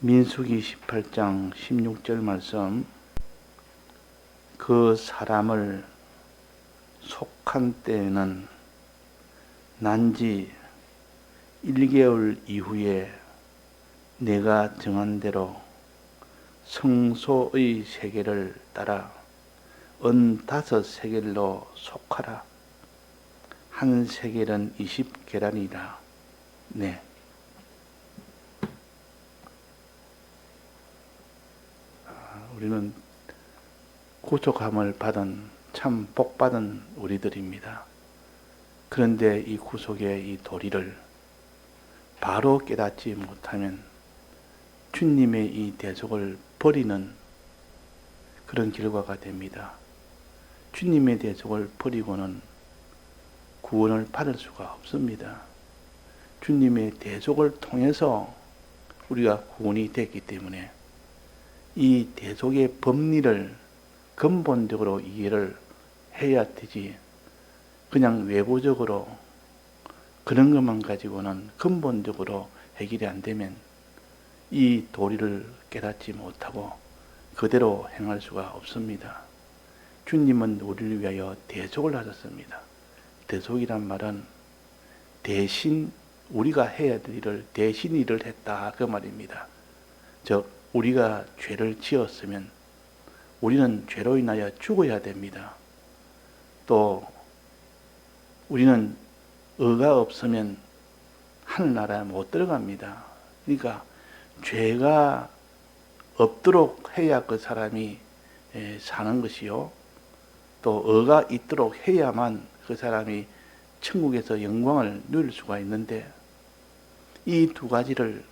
민수기 18장 16절 말씀, 그 사람을 속한 때에는 난지 1개월 이후에 내가 정한 대로 성소의 세겔을 따라 은 5세겔로 속하라. 한 세겔은 20계란이라. 네. 우리는 구속함을 받은 참 복받은 우리들입니다. 그런데 이 구속의 이 도리를 바로 깨닫지 못하면 주님의 이 대속을 버리는 그런 결과가 됩니다. 주님의 대속을 버리고는 구원을 받을 수가 없습니다. 주님의 대속을 통해서 우리가 구원이 됐기 때문에 이 대속의 법리를 근본적으로 이해를 해야 되지, 그냥 외부적으로 그런 것만 가지고는 근본적으로 해결이 안 되면 이 도리를 깨닫지 못하고 그대로 행할 수가 없습니다. 주님은 우리를 위하여 대속을 하셨습니다. 대속이란 말은 대신 우리가 해야 될 일을 대신 일을 했다, 그 말입니다. 즉 우리가 죄를 지었으면 우리는 죄로 인하여 죽어야 됩니다. 또 우리는 의가 없으면 하늘나라에 못 들어갑니다. 그러니까 죄가 없도록 해야 그 사람이 사는 것이요, 또 의가 있도록 해야만 그 사람이 천국에서 영광을 누릴 수가 있는데, 이 두 가지를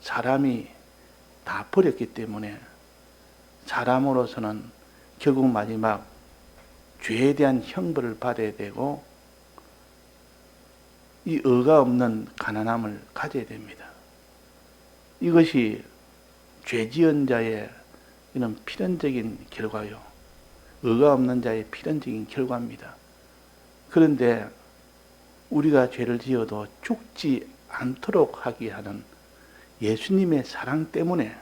사람이 다 버렸기 때문에 사람으로서는 결국 마지막 죄에 대한 형벌을 받아야 되고 이 의가 없는 가난함을 가져야 됩니다. 이것이 죄 지은 자의 이런 필연적인 결과요, 의가 없는 자의 필연적인 결과입니다. 그런데 우리가 죄를 지어도 죽지 않도록 하게 하는 예수님의 사랑 때문에,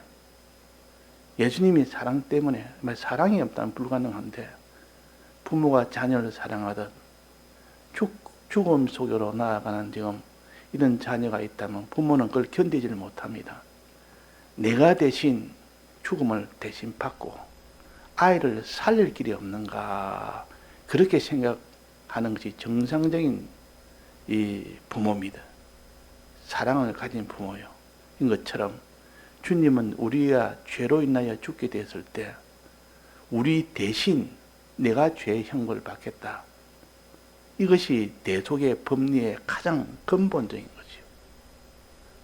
예수님이 사랑 때문에, 사랑이 없다면 불가능한데 부모가 자녀를 사랑하듯 죽음 속으로 나아가는 지금 이런 자녀가 있다면 부모는 그걸 견디질 못합니다. 내가 대신 죽음을 대신 받고 아이를 살릴 길이 없는가, 그렇게 생각하는 것이 정상적인 이 부모입니다. 사랑을 가진 부모요. 인 것처럼 주님은 우리가 죄로 인하여 죽게 됐을 때 우리 대신 내가 죄의 형벌을 받겠다. 이것이 대속의 법리의 가장 근본적인 거죠.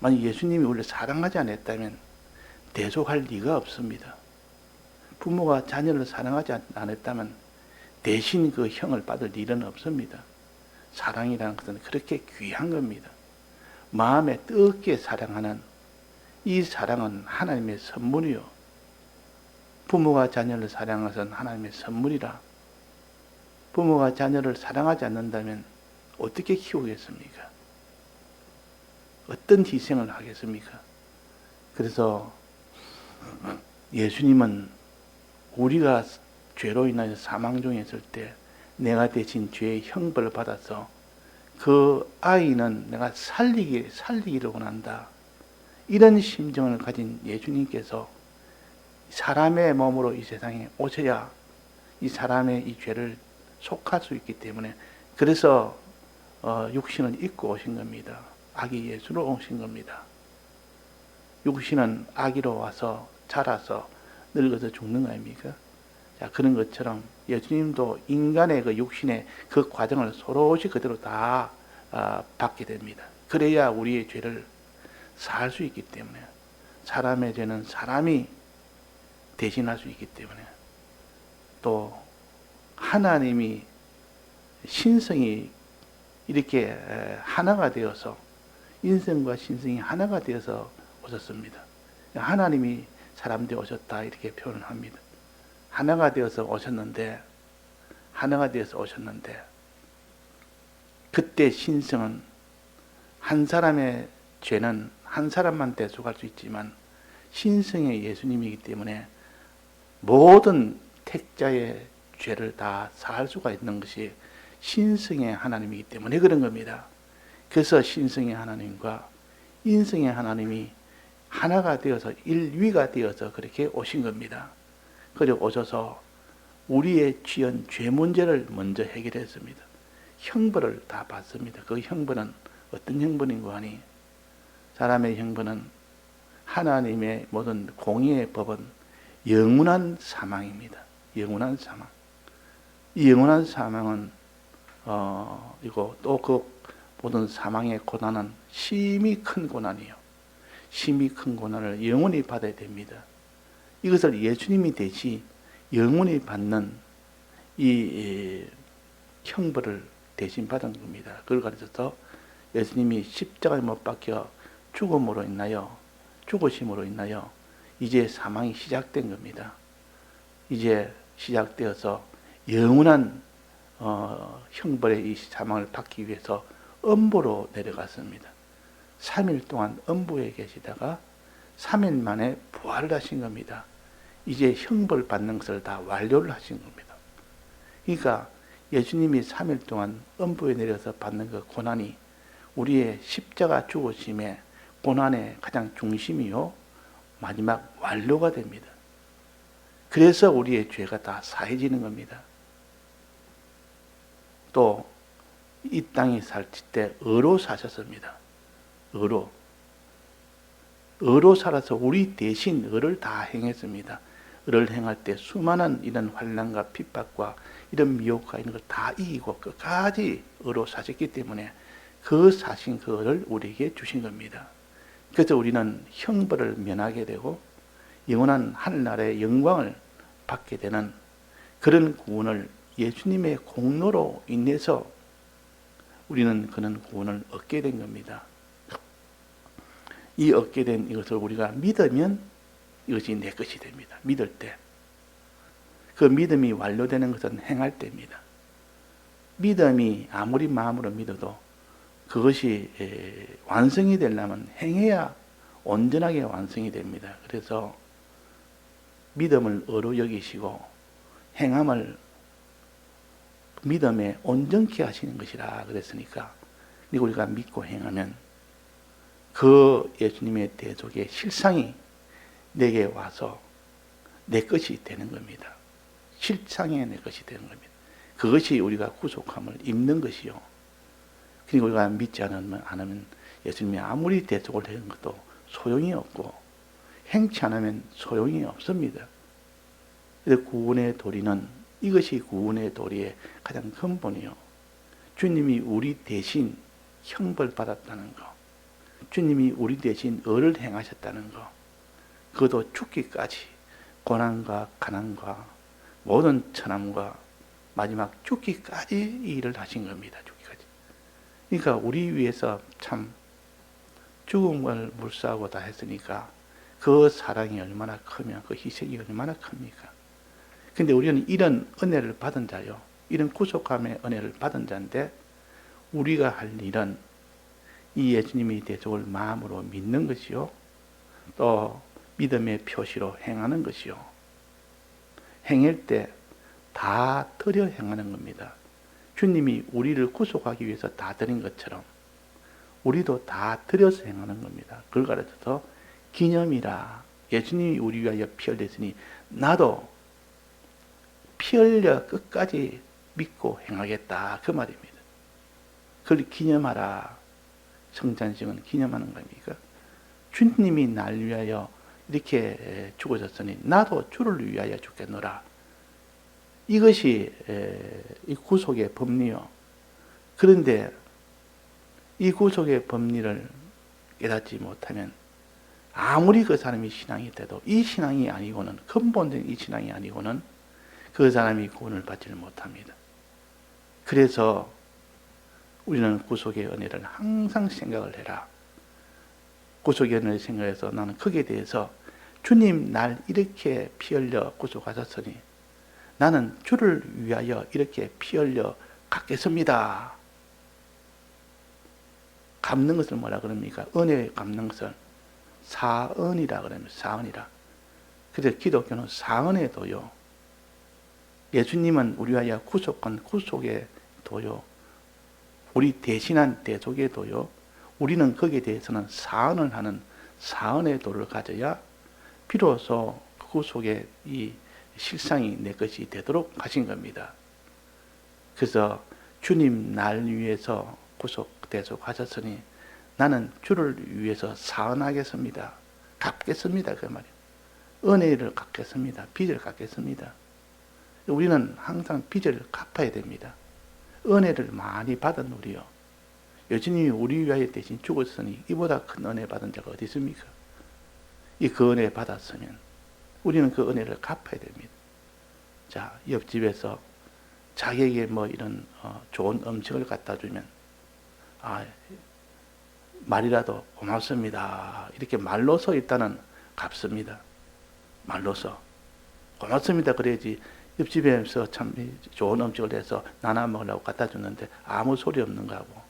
만약 예수님이 우리를 사랑하지 않았다면 대속할 리가 없습니다. 부모가 자녀를 사랑하지 않았다면 대신 그 형을 받을 일은 없습니다. 사랑이라는 것은 그렇게 귀한 겁니다. 마음에 뜨겁게 사랑하는 이 사랑은 하나님의 선물이요, 부모가 자녀를 사랑하는 것은 하나님의 선물이라. 부모가 자녀를 사랑하지 않는다면 어떻게 키우겠습니까? 어떤 희생을 하겠습니까? 그래서 예수님은 우리가 죄로 인하여 사망 중에 있을 때 내가 대신 죄의 형벌을 받아서 그 아이는 내가 살리기를 원한다, 이런 심정을 가진 예수님께서 사람의 몸으로 이 세상에 오셔야 이 사람의 이 죄를 속할 수 있기 때문에, 그래서 육신을 입고 오신 겁니다. 아기 예수로 오신 겁니다. 육신은 아기로 와서 자라서 늙어서 죽는 거 아닙니까? 자, 그런 것처럼 예수님도 인간의 그 육신의 그 과정을 서로시 그대로 다 받게 됩니다. 그래야 우리의 죄를 살 수 있기 때문에, 사람의 죄는 사람이 대신할 수 있기 때문에, 또 하나님이 신성이 이렇게 하나가 되어서, 인성과 신성이 하나가 되어서 오셨습니다. 하나님이 사람 되어 오셨다, 이렇게 표현을 합니다. 하나가 되어서 오셨는데 그때 신성은 한 사람의 죄는 한 사람만 대속할 수 있지만 신성의 예수님이기 때문에 모든 택자의 죄를 다 사할 수가 있는 것이 신성의 하나님이기 때문에 그런 겁니다. 그래서 신성의 하나님과 인성의 하나님이 하나가 되어서 일위가 되어서 그렇게 오신 겁니다. 그리고 오셔서 우리의 지은 죄 문제를 먼저 해결했습니다. 형벌을 다 받습니다. 그 형벌은 어떤 형벌인고 하니 사람의 형벌은 하나님의 모든 공의의 법은 영원한 사망입니다. 영원한 사망. 이 영원한 사망은 이거 또 그 모든 사망의 고난은 심히 큰 고난이요. 심히 큰 고난을 영원히 받아야 됩니다. 이것을 예수님이 대신 영원히 받는 이 형벌을 대신 받은 겁니다. 그걸 가르쳐서 예수님이 십자가에 못 박혀 죽음으로 인하여 죽으심으로 인하여 이제 사망이 시작된 겁니다. 이제 시작되어서 영원한 형벌의 이 사망을 받기 위해서 음부로 내려갔습니다. 3일 동안 음부에 계시다가 3일 만에 부활을 하신 겁니다. 이제 형벌 받는 것을 다 완료를 하신 겁니다. 그러니까 예수님이 3일 동안 음부에 내려서 받는 그 고난이 우리의 십자가 죽으심의 고난의 가장 중심이요 마지막 완료가 됩니다. 그래서 우리의 죄가 다 사해지는 겁니다. 또 이 땅에 살 때 의로 사셨습니다. 의로 살아서 우리 대신 의를 다 행했습니다. 의를 행할 때 수많은 이런 환난과 핍박과 이런 미혹과 이런 걸 다 이기고 끝까지 의로 사셨기 때문에 그 사신 그 의를 우리에게 주신 겁니다. 그래서 우리는 형벌을 면하게 되고 영원한 하늘나라의 영광을 받게 되는 그런 구원을 예수님의 공로로 인해서 우리는 그런 구원을 얻게 된 겁니다. 이 얻게 된 이것을 우리가 믿으면 이것이 내 것이 됩니다. 믿을 때. 그 믿음이 완료되는 것은 행할 때입니다. 믿음이 아무리 마음으로 믿어도 그것이 완성이 되려면 행해야 온전하게 완성이 됩니다. 그래서 믿음을 의로 여기시고 행함을 믿음에 온전케 하시는 것이라 그랬으니까 그리고 우리가 믿고 행하면 그 예수님의 대속의 실상이 내게 와서 내 것이 되는 겁니다. 실상의 내 것이 되는 겁니다. 그것이 우리가 구속함을 입는 것이요. 그리고 우리가 믿지 않으면 예수님이 아무리 대속을 하는 것도 소용이 없고 행치 않으면 소용이 없습니다. 그래서 구원의 도리는 이것이 구원의 도리의 가장 근본이요. 주님이 우리 대신 형벌 받았다는 것, 주님이 우리 대신 의를 행하셨다는 것, 그것도 죽기까지 고난과 가난과 모든 천함과 마지막 죽기까지 이 일을 하신 겁니다. 죽기까지. 그러니까 우리 위해서 참 죽음을 물사하고 다 했으니까 그 사랑이 얼마나 크면 그 희생이 얼마나 큽니까? 근데 우리는 이런 은혜를 받은 자요. 이런 구속함의 은혜를 받은 자인데 우리가 할 일은 이 예수님의 대속을 마음으로 믿는 것이요. 또 믿음의 표시로 행하는 것이요. 행할 때 다 드려 행하는 겁니다. 주님이 우리를 구속하기 위해서 다 드린 것처럼 우리도 다 드려서 행하는 겁니다. 그걸 가르쳐서 기념이라. 예수님이 우리 위하여 피 흘렸으니 나도 피 흘려 끝까지 믿고 행하겠다. 그 말입니다. 그걸 기념하라. 성찬식은 기념하는 겁니까? 주님이 날 위하여 이렇게 죽으셨으니 나도 주를 위하여 죽겠노라. 이것이 이 구속의 법리요. 그런데 이 구속의 법리를 깨닫지 못하면 아무리 그 사람이 신앙이 돼도 이 신앙이 아니고는 근본적인 이 신앙이 아니고는 그 사람이 구원을 받지를 못합니다. 그래서 우리는 구속의 은혜를 항상 생각을 해라. 구속의 은혜를 생각해서 나는 거기에 대해서 주님 날 이렇게 피 흘려 구속하셨으니 나는 주를 위하여 이렇게 피 흘려 갚겠습니다. 갚는 것을 뭐라 그럽니까? 은혜에 갚는 것을 사은이라 그러면 사은이라. 그래서 기독교는 사은의 도요. 예수님은 우리와 구속한 구속의 도요. 우리 대신한 대속의 도요. 우리는 거기에 대해서는 사은을 하는 사은의 도를 가져야 비로소 구속의 이 실상이 내 것이 되도록 하신 겁니다. 그래서 주님 날 위해서 구속 대속하셨으니 나는 주를 위해서 사은하겠습니다. 갚겠습니다. 그 말이에요. 은혜를 갚겠습니다. 빚을 갚겠습니다. 우리는 항상 빚을 갚아야 됩니다. 은혜를 많이 받은 우리요. 예수님이 우리 위하여 대신 죽었으니 이보다 큰 은혜 받은 자가 어디 있습니까? 그 은혜 받았으면 우리는 그 은혜를 갚아야 됩니다. 자, 옆집에서 자기에게 뭐 이런 좋은 음식을 갖다 주면 말이라도 고맙습니다. 이렇게 말로서 일단은 갚습니다. 말로서 고맙습니다. 그래야지 옆집에서 참 좋은 음식을 해서 나눠 먹으려고 갖다 줬는데 아무 소리 없는 거하고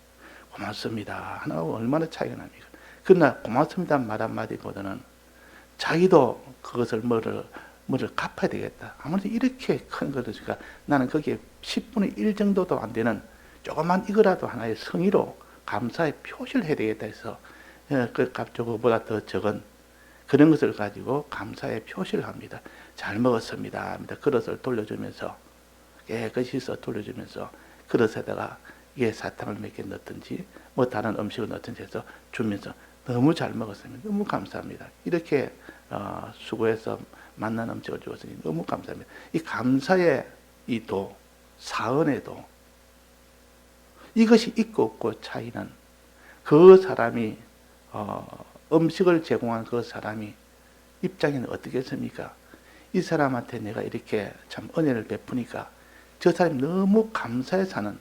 고맙습니다 하나하고 얼마나 차이가 납니까? 그러나 고맙습니다 말 한마디보다는 자기도 그것을 뭐를 갚아야 되겠다. 아무래도 이렇게 큰 것이니까 나는 거기에 10분의 1 정도도 안 되는 조그만 이거라도 하나의 성의로 감사의 표시를 해야 되겠다 해서 그 값조금보다 더 적은 그런 것을 가지고 감사의 표시를 합니다. 잘 먹었습니다 합니다. 그릇을 돌려주면서 깨끗이 써 돌려주면서 그릇에다가 이게 사탕을 몇 개 넣든지 뭐 다른 음식을 넣든지 해서 주면서 너무 잘 먹었습니다. 너무 감사합니다. 이렇게 수고해서 만난 음식을 주었으니 너무 감사합니다. 이 감사의 이 도, 사은의 도, 이것이 있고 없고 차이는 그 사람이 음식을 제공한 그 사람이 입장에는 어떻겠습니까? 이 사람한테 내가 이렇게 참 은혜를 베푸니까 저 사람이 너무 감사해 사는,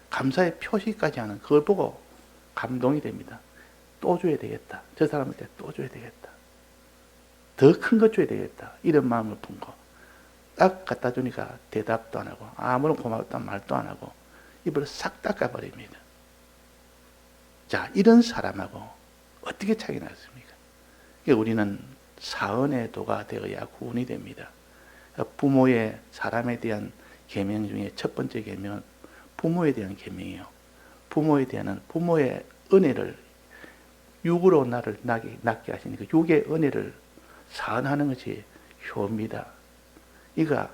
감사의 표시까지 하는 그걸 보고 감동이 됩니다. 또 줘야 되겠다. 저 사람한테 또 줘야 되겠다. 더 큰 거 줘야 되겠다. 이런 마음을 품고 딱 갖다 주니까 대답도 안 하고 아무런 고맙다는 말도 안 하고 입을 싹 닦아버립니다. 자, 이런 사람하고 어떻게 차이가 났습니까? 우리는 사은의 도가 되어야 구원이 됩니다. 부모의 사람에 대한 계명 중에 첫 번째 계명은 부모에 대한 계명이에요. 부모에 대한 부모의 은혜를 육으로 나를 낳게 하시니까 육의 은혜를 사은하는 것이 효입니다. 이가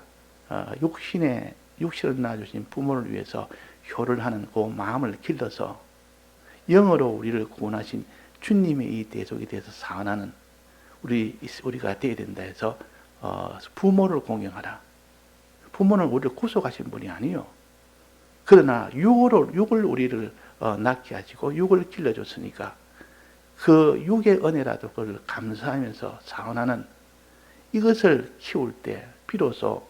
육신을 낳아주신 부모를 위해서 효를 하는 그 마음을 길러서 영으로 우리를 구원하신 주님의 이 대속에 대해서 사은하는 우리가 되어야 된다 해서 부모를 공경하라. 부모는 우리를 구속하신 분이 아니요. 그러나 육을 우리를 낳게 하시고 육을 길러줬으니까 그 육의 은혜라도 그걸 감사하면서 사은하는 이것을 키울 때 비로소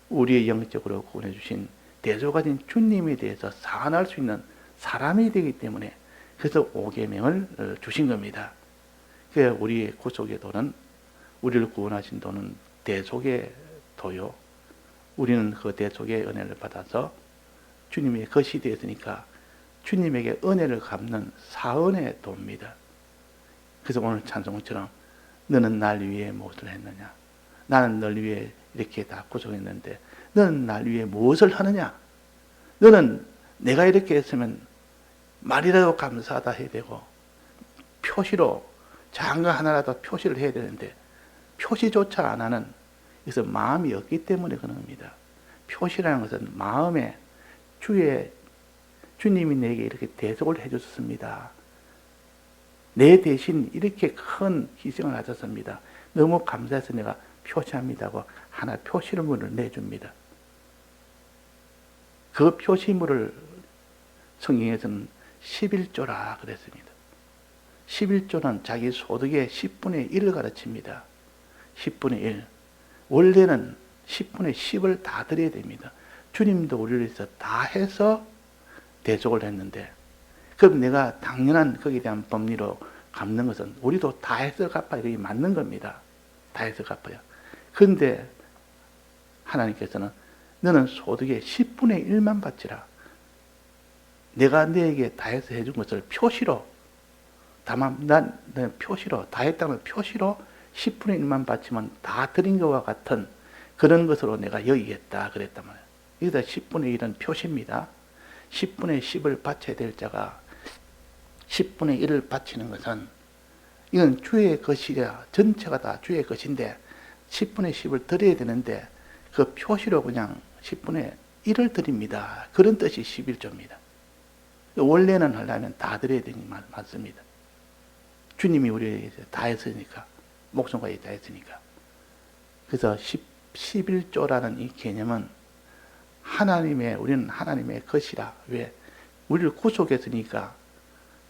우리의 영적으로 구원해 주신 대속하신 주님에 대해서 사은할 수 있는 사람이 되기 때문에 그래서 5계명을 주신 겁니다. 그 우리의 구속의 도는 우리를 구원하신 도는 대속의 도요. 우리는 그 대속의 은혜를 받아서 주님의 것이 되었으니까 주님에게 은혜를 갚는 사은의 도입니다. 그래서 오늘 찬송처럼 너는 날 위해 무엇을 했느냐? 나는 널 위해 이렇게 다 구속했는데 너는 날 위해 무엇을 하느냐? 너는 내가 이렇게 했으면 말이라도 감사하다 해야 되고 표시로 장가 하나라도 표시를 해야 되는데 표시조차 안 하는, 그래서 마음이 없기 때문에 그런 겁니다. 표시라는 것은 마음에 주님이 내게 이렇게 대속을 해주셨습니다. 내 대신 이렇게 큰 희생을 하셨습니다. 너무 감사해서 내가 표시합니다고 하나 표시물을 내줍니다. 그 표시물을 성경에서는 11조라 그랬습니다. 11조는 자기 소득의 10분의 1을 가르칩니다. 10분의 1. 원래는 10분의 10을 다 드려야 됩니다. 주님도 우리를 위해서 다 해서 대속을 했는데, 그럼 내가 당연한 거기에 대한 법리로 갚는 것은 우리도 다 해서 갚아야 이게 맞는 겁니다. 다 해서 갚아야. 그런데 하나님께서는 너는 소득의 10분의 1만 바치라. 내가 너에게 다 해서 해준 것을 표시로 다만 난 표시로 다 했다는 표시로 10분의 1만 바치면 다 드린 것과 같은 그런 것으로 내가 여기겠다 그랬단 말이에요. 여기다 10분의 1은 표시입니다. 10분의 10을 바쳐야 될 자가 10분의 1을 바치는 것은 이건 주의 것이라 전체가 다 주의 것인데 10분의 10을 드려야 되는데 그 표시로 그냥 10분의 1을 드립니다. 그런 뜻이 11조입니다. 원래는 하려면 다 드려야 되니 맞습니다. 주님이 우리에게 다 했으니까 목숨까지 다 했으니까. 그래서 11조라는 이 개념은 우리는 하나님의 것이라. 왜? 우리를 구속했으니까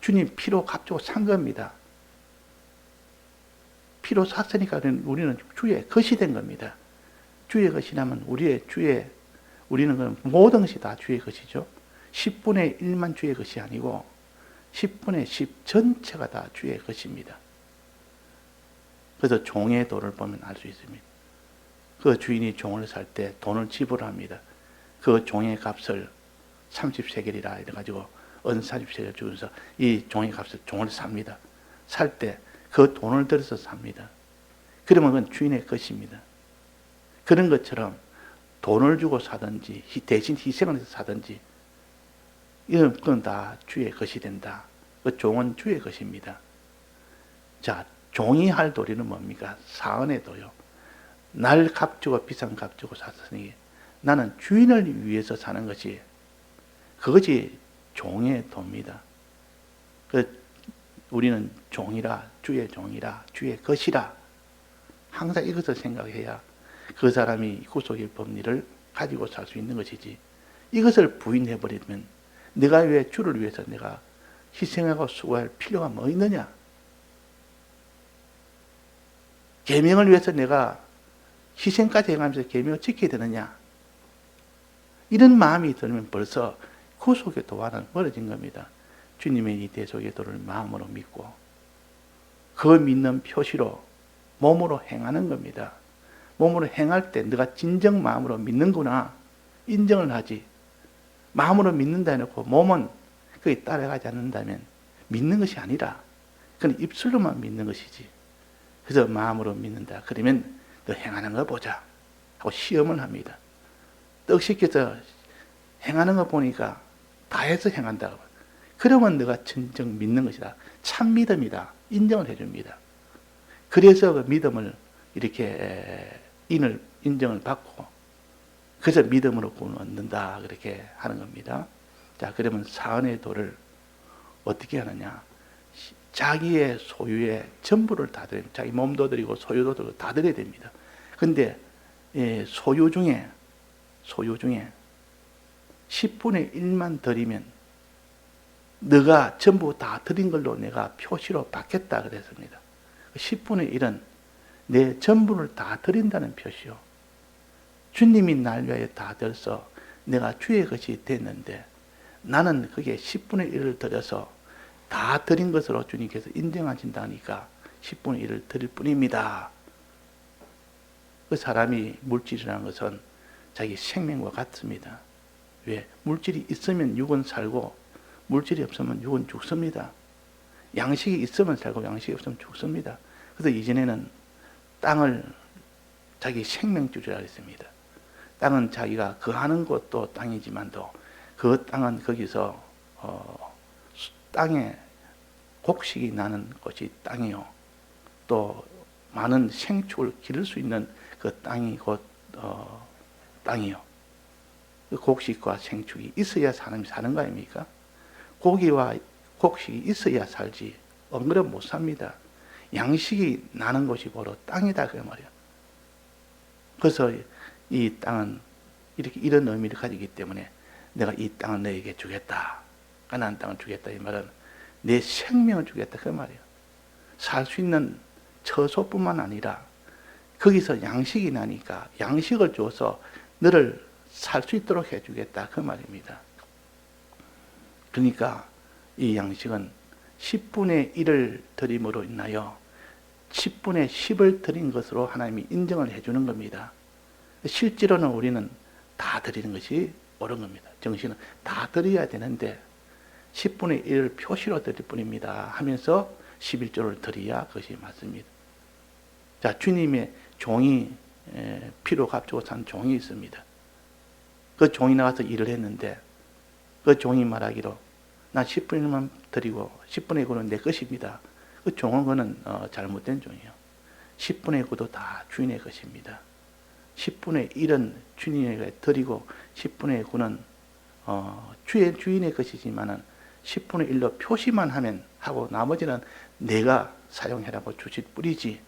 주님 피로 값주고 산 겁니다. 피로 샀으니까 우리는 주의 것이 된 겁니다. 주의 것이라면 우리는 그럼 모든 것이 다 주의 것이죠. 10분의 1만 주의 것이 아니고 10분의 10 전체가 다 주의 것입니다. 그래서 종의 도를 보면 알 수 있습니다. 그 주인이 종을 살 때 돈을 지불합니다. 그 종의 값을 30세겔이라 이래가지고 은 40세겔 주면서 이 종의 값을 종을 삽니다. 살 때 그 돈을 들여서 삽니다. 그러면 그건 주인의 것입니다. 그런 것처럼 돈을 주고 사든지 대신 희생을 해서 사든지 이런 건 다 주의 것이 된다. 그 종은 주의 것입니다. 자, 종이 할 도리는 뭡니까? 사은의 도요. 날 값주고 비싼 값주고 샀으니 나는 주인을 위해서 사는 것이 그것이 종의 도입니다. 우리는 종이라, 주의 종이라, 주의 것이라 항상 이것을 생각해야 그 사람이 구속의 법리를 가지고 살 수 있는 것이지 이것을 부인해버리면 내가 왜 주를 위해서 내가 희생하고 수고할 필요가 뭐 있느냐? 계명을 위해서 내가 희생까지 해가면서 계명을 지켜야 되느냐? 이런 마음이 들면 벌써 구속의 도와는 멀어진 겁니다. 주님의 이 대속의 도를 마음으로 믿고 그 믿는 표시로 몸으로 행하는 겁니다. 몸으로 행할 때 내가 진정 마음으로 믿는구나 인정을 하지. 마음으로 믿는다 해놓고 몸은 그에 따라가지 않는다면 믿는 것이 아니라 그건 입술로만 믿는 것이지. 그래서 마음으로 믿는다. 그러면 너 행하는 거 보자 하고 시험을 합니다. 떡시켜서 행하는 거 보니까 다 해서 행한다고. 그러면 너가 진정 믿는 것이다. 참 믿음이다. 인정을 해줍니다. 그래서 그 믿음을 이렇게 인정을 받고 그래서 믿음으로 구원 얻는다. 그렇게 하는 겁니다. 자, 그러면 사은의 도를 어떻게 하느냐? 자기의 소유의 전부를 다 드립니다. 자기 몸도 드리고 소유도 드리고 다 드려야 됩니다. 근데 소유 중에 10분의 1만 드리면 너가 전부 다 드린 걸로 내가 표시로 받겠다 그랬습니다. 10분의 1은 내 전부를 다 드린다는 표시요. 주님이 날 위하여 다 들어서 내가 주의 것이 됐는데 나는 그게 10분의 1을 드려서 다 드린 것으로 주님께서 인정하신다니까 10분의 1을 드릴 뿐입니다. 그 사람이 물질이라는 것은 자기 생명과 같습니다. 왜? 물질이 있으면 육은 살고 물질이 없으면 육은 죽습니다. 양식이 있으면 살고 양식이 없으면 죽습니다. 그래서 이전에는 땅을 자기 생명줄이라 했습니다. 땅은 자기가 거하는 곳도 땅이지만도 그 땅은 거기서 땅에 곡식이 나는 곳이 땅이요. 또 많은 생축을 기를 수 있는 그 땅이 곧 땅이요. 그 곡식과 생축이 있어야 사람이 사는 거 아닙니까? 고기와 곡식이 있어야 살지 안 그러면 못 삽니다. 양식이 나는 곳이 바로 땅이다 그 말이야. 그래서 이 땅은 이렇게 이런 의미를 가지기 때문에 내가 이 땅을 너에게 주겠다. 가나안 땅을 주겠다. 이 말은 내 생명을 주겠다 그 말이야. 살 수 있는 처소뿐만 아니라 거기서 양식이 나니까 양식을 줘서 너를 살 수 있도록 해주겠다 그 말입니다. 그러니까 이 양식은 10분의 1을 드림으로 인하여 10분의 10을 드린 것으로 하나님이 인정을 해주는 겁니다. 실제로는 우리는 다 드리는 것이 옳은 겁니다. 정신은 다 드려야 되는데 10분의 1을 표시로 드릴 뿐입니다 하면서 11조를 드려야 그것이 맞습니다. 자, 주님의 종이 피로 값주고 산 종이 있습니다. 그 종이 나가서 일을 했는데 그 종이 말하기로 나 10분의 1만 드리고 10분의 9는 내 것입니다. 그 종은 그는 잘못된 종이에요. 10분의 9도 다 주인의 것입니다. 10분의 1은 주인에게 드리고 10분의 9는 주인의 것이지만은 10분의 1로 표시만 하면 하고 나머지는 내가 사용해라고 주실 뿐이지.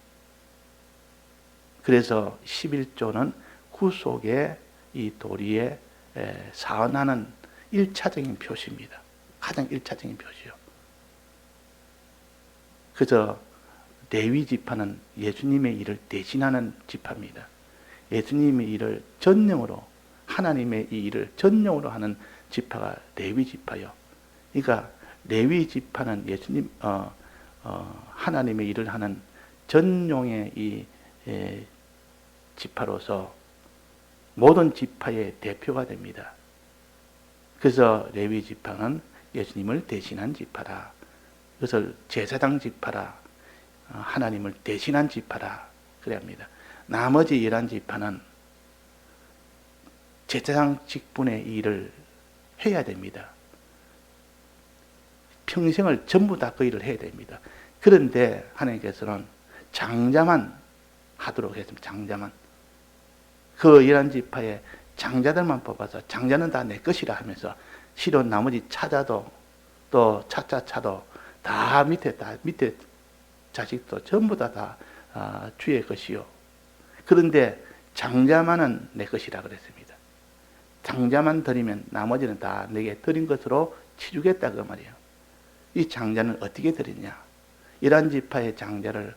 그래서 11조는 구속의 이 도리에 사언하는 1차적인 표시입니다. 가장 1차적인 표시요. 그래서 레위 지파는 예수님의 일을 대신하는 지파입니다. 예수님의 일을 전령으로, 하나님의 이 일을 전령으로 하는 지파가 레위 지파요. 그러니까 레위 지파는 예수님 하나님의 일을 하는 전용의 이 지파로서 모든 지파의 대표가 됩니다. 그래서 레위 지파는 예수님을 대신한 지파라. 그것을 제사장 지파라. 하나님을 대신한 지파라. 그래야 합니다. 나머지 11지파는 제사장 직분의 일을 해야 됩니다. 평생을 전부 다 그 일을 해야 됩니다. 그런데 하나님께서는 장자만 하도록 했습니다. 장자만. 그 11지파의 장자들만 뽑아서 장자는 다 내 것이라 하면서 실은 나머지 차자도 또 차차차도 다 밑에 자식도 전부 다 주의 것이요. 그런데 장자만은 내 것이라 그랬습니다. 장자만 드리면 나머지는 다 내게 드린 것으로 치주겠다 그 말이에요. 이 장자는 어떻게 드리냐? 11지파의 장자를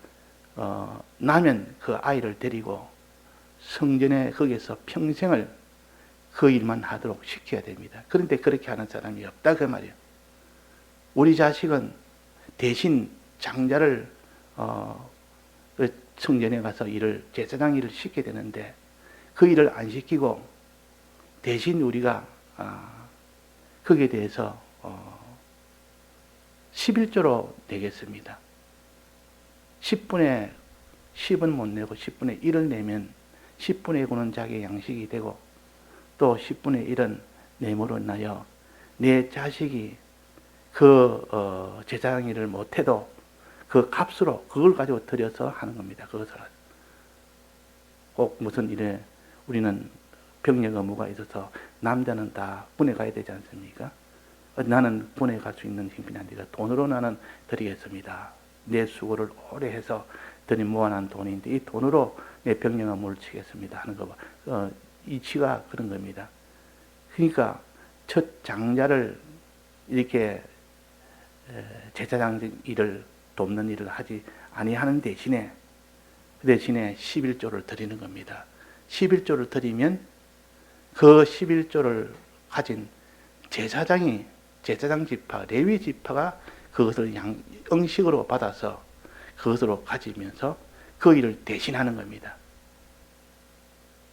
나면 그 아이를 데리고 성전에 거기에서 평생을 그 일만 하도록 시켜야 됩니다. 그런데 그렇게 하는 사람이 없다 그 말이에요. 우리 자식은 대신 장자를 성전에 가서 제사장 일을 시켜야 되는데 그 일을 안 시키고 대신 우리가 거기에 대해서 11조로 내겠습니다. 10분의 10은 못 내고 10분의 1을 내면 10분의 9는 자기 양식이 되고 또 10분의 1은 뇌물로 나여 내 자식이 그 제사장 일을 못해도 그 값으로 그걸 가지고 들여서 하는 겁니다. 그것을 꼭 무슨 일에 우리는 병력 의무가 있어서 남자는 다 군에 가야 되지 않습니까? 나는 군에 갈 수 있는 형편이 아니라 돈으로 나는 드리겠습니다. 내 수고를 오래 해서 드린 모아놓은 돈인데 이 돈으로 내 병력 의무를 치겠습니다 하는 거 봐. 이치가 그런 겁니다. 그러니까 첫 장자를 이렇게 제사장 일을 돕는 일을 하지 아니하는 대신에 그 대신에 11조를 드리는 겁니다. 11조를 드리면 그 11조를 가진 제사장 지파, 레위 지파가 그것을 영식으로 받아서 그것으로 가지면서 그 일을 대신하는 겁니다.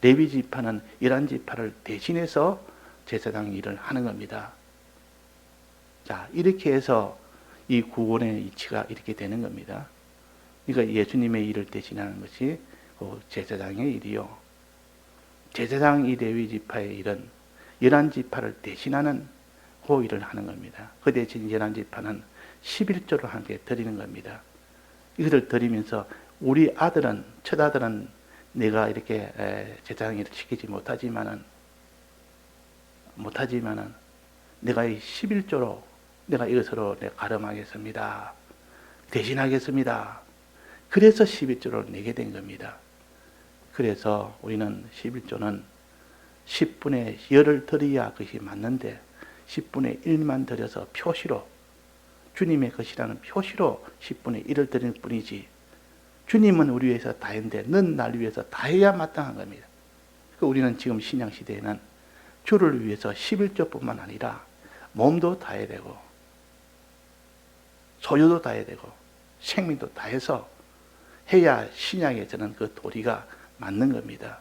레위 지파는 11지파를 대신해서 제사장 일을 하는 겁니다. 자, 이렇게 해서 이 구원의 이치가 이렇게 되는 겁니다. 그러니까 예수님의 일을 대신하는 것이 제사장의 일이요. 제사장 이 레위 지파의 일은 11지파를 대신하는 그 일을 하는 겁니다. 그 대신 11지파는 11조를 함께 드리는 겁니다. 이것을 드리면서 우리 아들은, 첫 아들은 내가 이렇게 제사장 일을 시키지 못하지만은 내가 이 11조로 내가 이것으로 내가 가름하겠습니다. 대신하겠습니다. 그래서 11조를 내게 된 겁니다. 그래서 우리는 11조는 10분의 10을 드려야 그것이 맞는데 10분의 1만 드려서 표시로 주님의 것이라는 표시로 10분의 1을 드리는 뿐이지 주님은 우리 위해서 다 했는데 넌 날 위해서 다 해야 마땅한 겁니다. 우리는 지금 신약시대에는 주를 위해서 11조뿐만 아니라 몸도 다해야 되고 소유도 다해야 되고 생명도 다해서 해야 신약에서는 그 도리가 맞는 겁니다.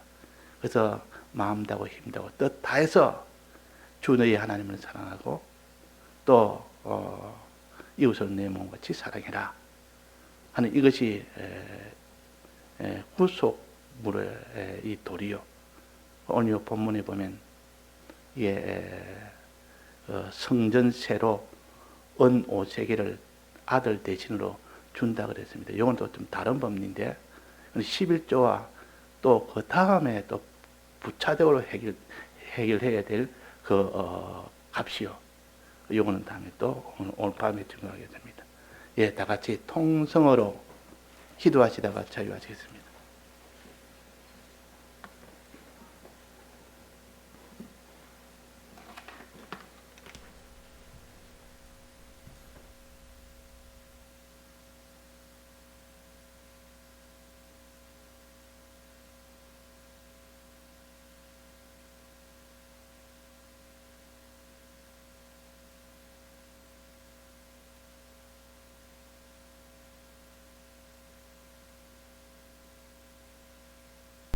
그래서 마음 다하고 힘 다하고 뜻 다해서 주 너희 하나님을 사랑하고 또 이웃을 내 몸같이 사랑해라. 하는 이것이 구속물의 이 돌이요. 오늘 본문에 보면 성전세로 은 5세겔을 아들 대신으로 준다 그랬습니다. 이건 또 좀 다른 법리인데 11조와 또 그 다음에 또 부차적으로 해결해야 될 그 값이요. 이거는 다음에 또 오늘 밤에 증거하게 됩니다. 다 같이 통성어로 기도하시다가 자유하시겠습니다.